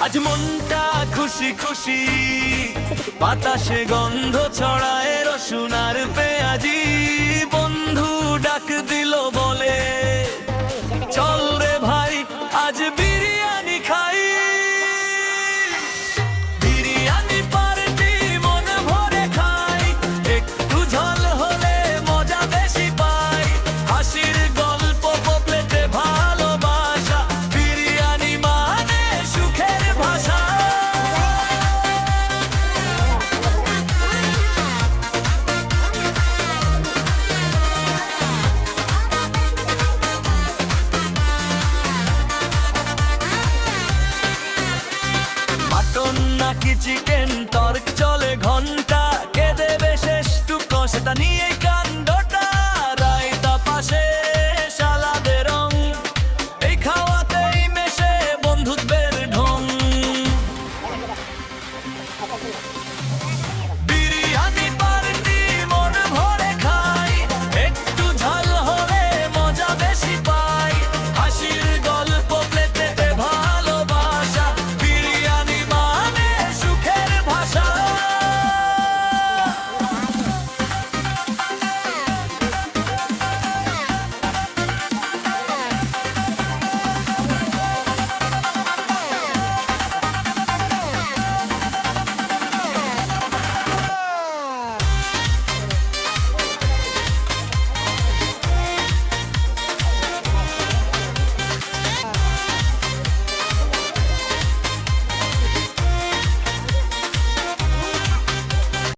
আজ মনটা খুশি খুশি, বাতাসে গন্ধ ছড়ায় রসুন আর পেঁয়াজি। বন্ধু ডাক দিল বলে, চল রে ভাই আজ বিরিয়ানি খাই। বিরিয়ানি পার্টি মন ভরে খাই, একটু ঝোল হলে মজা বেশি পাই। হাসির গল্প প্লেটে ভালোবাসা, বিরিয়ানি মানে সুখের ভাষা। মাটন নাকি চিকেন তর্ক চলে ঘন্টা,